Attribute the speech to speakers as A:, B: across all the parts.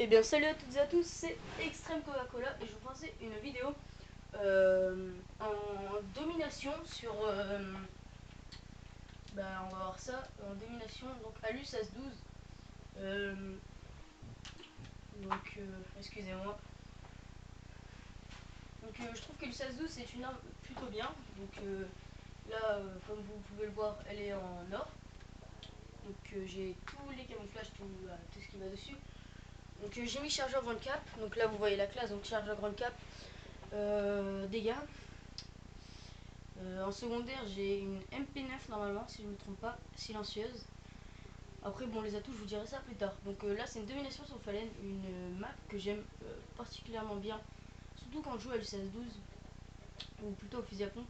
A: Et bien salut à toutes et à tous, c'est Extreme Coca-Cola et je vous faisais une vidéo en domination sur... on va voir ça, en domination, donc Alus As-12. Excusez-moi. Je trouve que le As-12 c'est une arme plutôt bien. Comme vous pouvez le voir, elle est en or. J'ai tous les camouflages, tout ce qui va dessus. J'ai mis chargeur grande cap, donc là vous voyez la classe, donc chargeur grande cap, dégâts. En secondaire j'ai une MP9 normalement si je ne me trompe pas, silencieuse. Après bon les atouts je vous dirai ça plus tard. Là c'est une domination sur Fallen, une map que j'aime particulièrement bien, surtout quand je joue à l'UCS12 ou plutôt au fusil à pompe.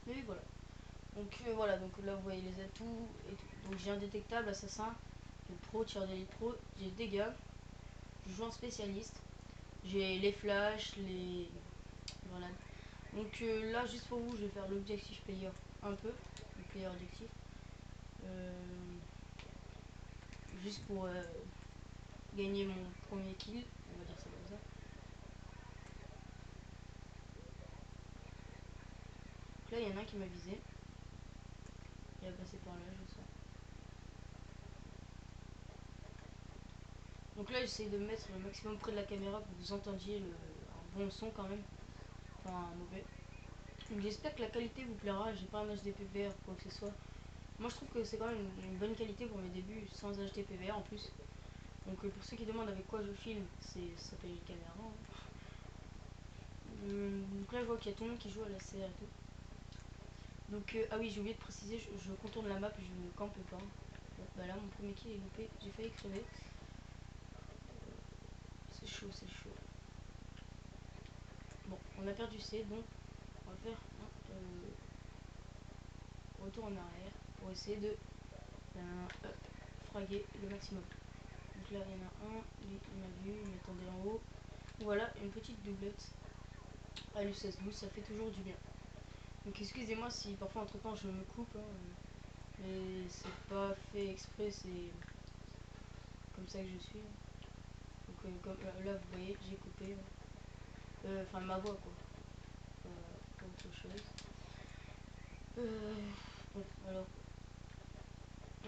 A: Mais voilà. Donc là vous voyez les atouts et tout. Donc j'ai un détectable, assassin, le pro, tir d'élite pro, j'ai le dégâts, je joue en spécialiste, j'ai les flashs, les grenades. Là juste pour vous je vais faire l'objectif player un peu, le player objectif. Juste pour gagner mon premier kill, on va dire ça comme ça. Donc là il y en a un qui m'a visé, il a passé par là je sens. Donc là j'essaie de me mettre le maximum près de la caméra pour que vous entendiez un bon son quand même, enfin un mauvais. Donc j'espère que la qualité vous plaira, j'ai pas un HD PVR quoi que ce soit. Moi je trouve que c'est quand même une bonne qualité pour mes débuts sans HD PVR en plus. Pour ceux qui demandent avec quoi je filme, ça s'appelle une caméra. Donc là je vois qu'il y a tout le monde qui joue à la CR et tout. Ah oui, j'ai oublié de préciser, je contourne la map, je ne campe pas. Bon, bah là mon premier kill est loupé, j'ai failli crever. C'est chaud, c'est chaud. Bon, on a perdu C, donc on va faire un retour en arrière pour essayer de fraguer le maximum. Donc là il y en a un, il m'a vu, il m'attendait en haut. Voilà, une petite doublette à l'U1612, ça fait toujours du bien. Donc excusez-moi si parfois entre temps je me coupe, mais c'est pas fait exprès, c'est comme ça que je suis. Comme là vous voyez, j'ai coupé, enfin ma voix quoi, pas autre chose. Bon, alors,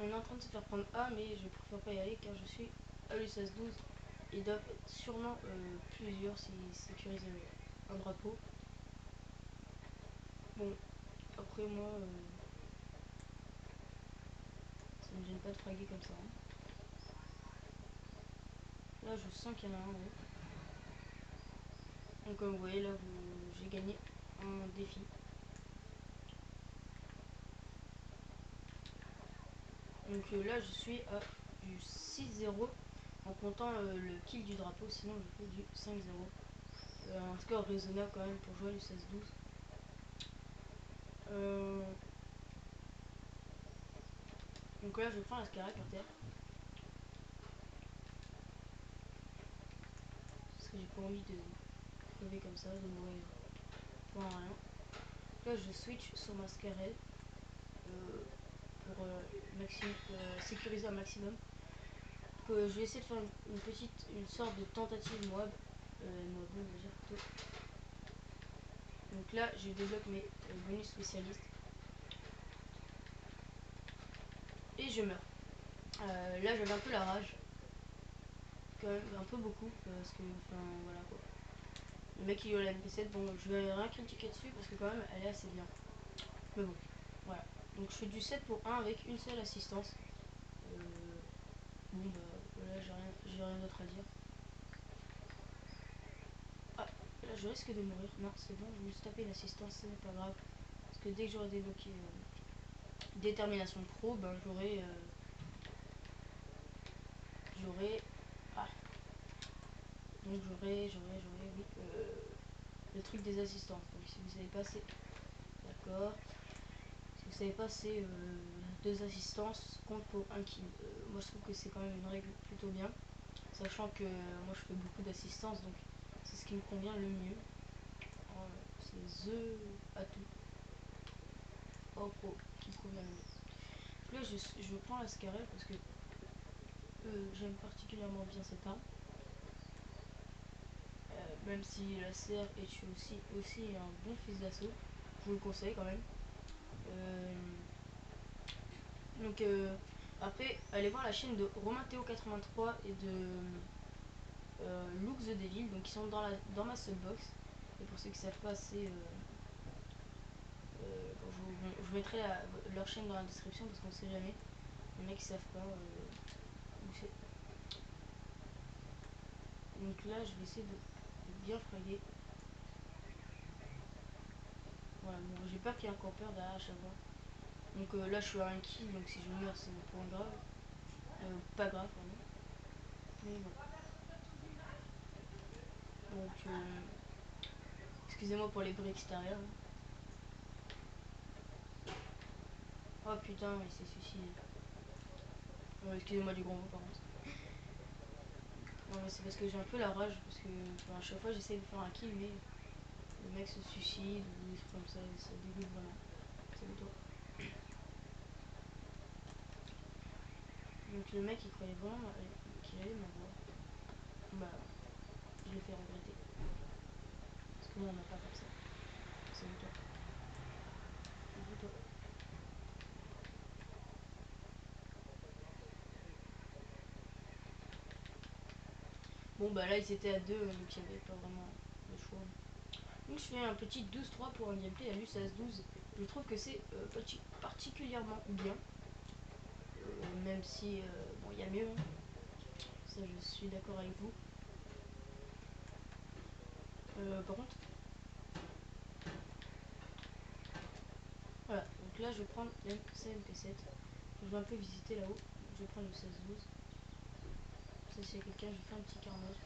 A: on est en train de se faire prendre A, mais je préfère pas y aller car je suis à l'U1612. Ils doivent être sûrement plusieurs s'ils sécurisent un drapeau. Bon, après moi, ça me gêne pas de fraguer comme ça. Là, je sens qu'il y en a un en haut. Donc comme vous voyez, là, j'ai gagné un défi. Là, je suis à du 6-0 en comptant le kill du drapeau, sinon je fais du 5-0. Un score raisonnable quand même pour jouer à l'U1612. Donc là, je prends la Scarab par terre. Parce que j'ai pas envie de crever comme ça, de mourir pour un rien. Là, je switch sur ma Scarab pour sécuriser un maximum. Je vais essayer de faire une sorte de tentative Moab. Moab, on va dire plutôt. Donc là, je débloque mes bonus spécialistes. Et je meurs. Là, j'avais un peu la rage. Quand même, un peu beaucoup. Parce que, enfin, voilà quoi. Le mec il a la MP7, bon je vais rien critiquer dessus parce que quand même elle est assez bien. Mais bon, voilà. Donc je fais du 7 pour 1 avec une seule assistance. Bon bah là j'ai rien d'autre à dire. Ah, là je risque de mourir. Non c'est bon, je vais juste taper l'assistance, c'est pas grave. Parce que dès que j'aurai débloqué détermination pro, ben j'aurai... Ah. Donc j'aurai, oui, le truc des assistances. Donc si vous savez pas c'est... D'accord. Si vous savez pas, c'est 2 assistances compte pour un kill. Moi je trouve que c'est quand même une règle plutôt bien. Sachant que moi je fais beaucoup d'assistance, donc c'est ce qui me convient le mieux. C'est THE atout hors pro qui me convient le mieux. Là je prends la Scarel parce que j'aime particulièrement bien cette arme. même si la CR est aussi un bon fils d'assaut, je vous le conseille quand même. Euh, donc après, allez voir la chaîne de Romain Théo 83 et de Look the Devil, donc ils sont dans ma subbox. Et pour ceux qui savent pas, c'est je mettrai leur chaîne dans la description parce qu'on sait jamais. Les mecs qui savent pas où c'est. Donc là, je vais essayer de bien fraguer. Voilà, bon, j'ai peur qu'il y ait un campeur derrière à chaque fois. Donc là, je suis à un kill, donc si je meurs, c'est un point grave. Pas grave, pardon. Mais bon. Donc, excusez-moi pour les bruits extérieurs. Oh putain, il s'est suicidé. Excusez-moi du gros mot par contre. Non, mais c'est parce que j'ai un peu la rage, parce que à chaque fois j'essaye de faire un kill, mais le mec se suicide ou des trucs comme ça, et ça dégoûte vraiment. Salut toi. Donc le mec il croyait vraiment qu'il allait m'avoir. Bah, je l'ai fait regretter. Parce que moi on m'a pas comme ça. Salut toi. Salut toi. Bon bah là ils étaient à deux, donc il n'y avait pas vraiment de choix. Donc je fais un petit 12-3 pour un gameplay à l'USAS 12. Je trouve que c'est particulièrement bien. Même si bon il y a mieux, hein. Ça je suis d'accord avec vous. Par contre, voilà, donc là je vais prendre CMP7. Je vais un peu visiter là-haut. Je vais prendre le 16-12. Ça s'il y a quelqu'un, je vais faire un petit carnage.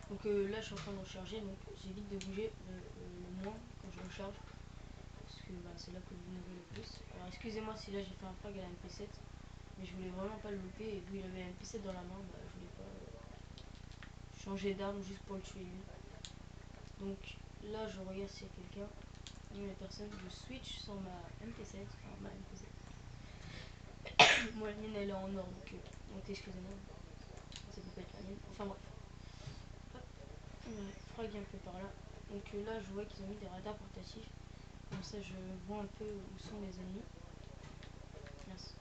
A: Donc là je suis en train de recharger, donc j'évite de bouger le moins quand je recharge. Parce que bah, c'est là que vous mourrez le plus. Alors excusez-moi si là j'ai fait un frag à la MP7. Mais je voulais vraiment pas le louper. Et vu qu'il avait la MP7 dans la main, bah, je voulais pas changer d'arme juste pour le tuer lui. Donc là je regarde s'il y a quelqu'un. Il y a personne. Je switch sur ma MP7. Enfin ma MP7. Moi la mienne elle est en or donc excusez-moi. Ça peut pas être la mienne. Enfin bref. Hop. Frag un peu par là. Donc là je vois qu'ils ont mis des radars portatifs. Comme ça je vois un peu où sont les ennemis. Merci.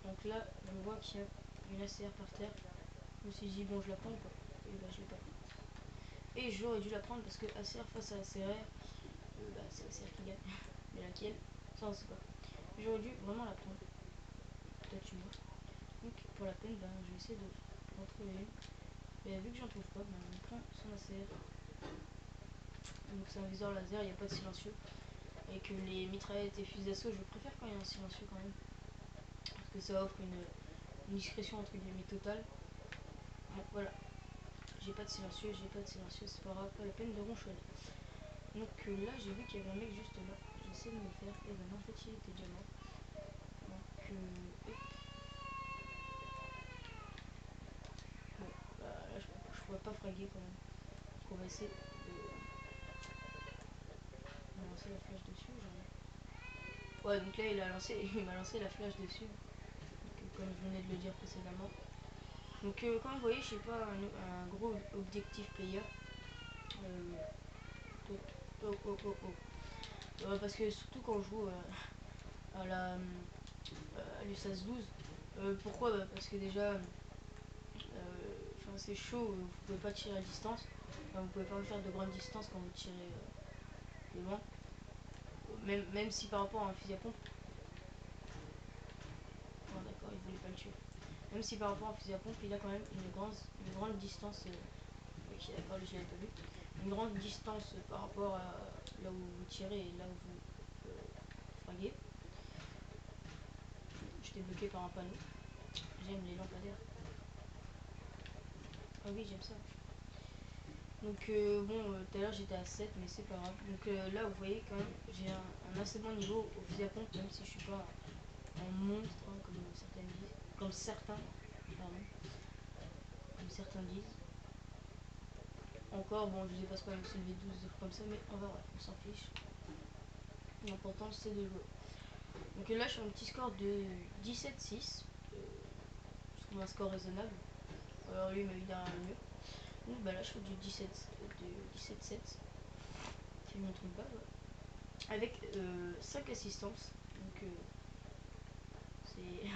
A: Donc là je vois qu'il y a une ACR par terre. Je me suis dit bon je la prends ou pas. Et bah je l'ai pas pris. Et j'aurais dû la prendre parce que ACR face à ACR, bah c'est ACR qui gagne. Mais laquelle? Ça on sait pas. J'aurais dû vraiment la prendre. Peut-être tu vois. Donc pour la peine, bah, je vais essayer d'en trouver une. Et vu que j'en trouve pas, bah, on prend son ACR. Donc c'est un viseur laser, il n'y a pas de silencieux. Et que les mitraillettes et fusils d'assaut, je préfère quand il y a un silencieux quand même. Parce que ça offre une discrétion entre guillemets totale. Bon voilà, j'ai pas de silencieux, c'est pas grave, pas la peine de ronchonner. Donc là j'ai vu qu'il y avait un mec juste là, j'essaie de me le faire, et ben non en fait il était déjà mort. Donc bon, bah, là je pourrais pas fraguer quand même. Donc on va essayer de me lancer la flèche dessus, genre. Ouais donc là il m'a lancé la flèche dessus. Donc comme je venais de le dire précédemment. Donc comme vous voyez je suis pas un gros objectif player. Euh, oh, oh, oh, oh, oh. Parce que surtout quand je joue à la à l'USAS 12. Pourquoi bah, parce que déjà c'est chaud, vous pouvez pas tirer à distance. Enfin, vous pouvez pas faire de grandes distances quand vous tirez de loin. Même si par rapport à un fusil à pompe. Bon d'accord, il voulait pas le tuer. Même si par rapport à un fusil à pompe, il a quand même une grande distance. Ok d'accord, je l'avais pas vu. Une grande distance par rapport à là où vous tirez et là où vous fraguez. J'étais bloqué par un panneau. J'aime les lampadaires. Ah oui, j'aime ça. Donc bon, tout à l'heure j'étais à 7, mais c'est pas grave. Donc là, vous voyez quand même, j'ai un assez bon niveau au fusil à pompe, même si je suis pas un monstre, hein, comme certains disent. Comme certains disent. Encore, bon, je vous ai pas pas me soulever 12 comme ça, mais on va voir, on s'en fiche. L'important c'est de jouer. Donc là, je suis un petit score de 17-6. Je trouve un score raisonnable. Alors lui il m'a mis derrière le mur. Donc bah là je fais du 17-7, si je ne me trompe pas, ouais. Avec 5 assistances. Donc c'est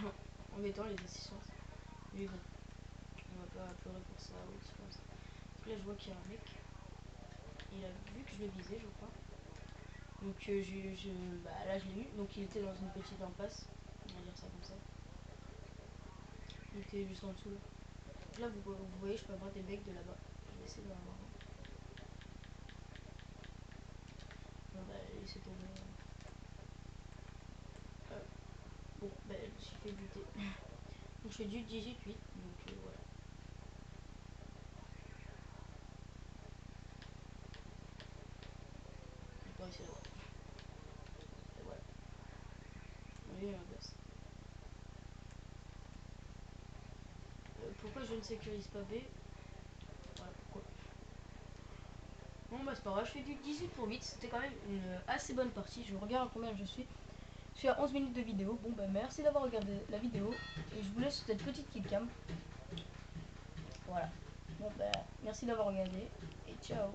A: embêtant les assistances. Mais bon, on va pas pleurer pour ça ou des choses comme ça. Donc là je vois qu'il y a un mec. Il a vu que je le visais je crois. Donc bah, là je l'ai eu. Donc il était dans une petite impasse. On va dire ça comme ça. Il était juste en dessous là. Là vous voyez je peux avoir des mecs de là-bas. Je vais essayer d'en avoir un. Bon bah laissez tomber. Bon bah je me suis fait buter. Donc je fais du 18-8. Donc voilà. J'ai pas réussi à l'avoir. Et voilà. On a eu un boss. Pourquoi je ne sécurise pas B? Voilà pourquoi. Bon bah c'est pas grave, je fais du 18 pour 8, c'était quand même une assez bonne partie. Je regarde combien je suis. Je suis à 11 minutes de vidéo. Bon bah merci d'avoir regardé la vidéo. Et je vous laisse cette petite killcam. Voilà. Bon bah merci d'avoir regardé. Et ciao.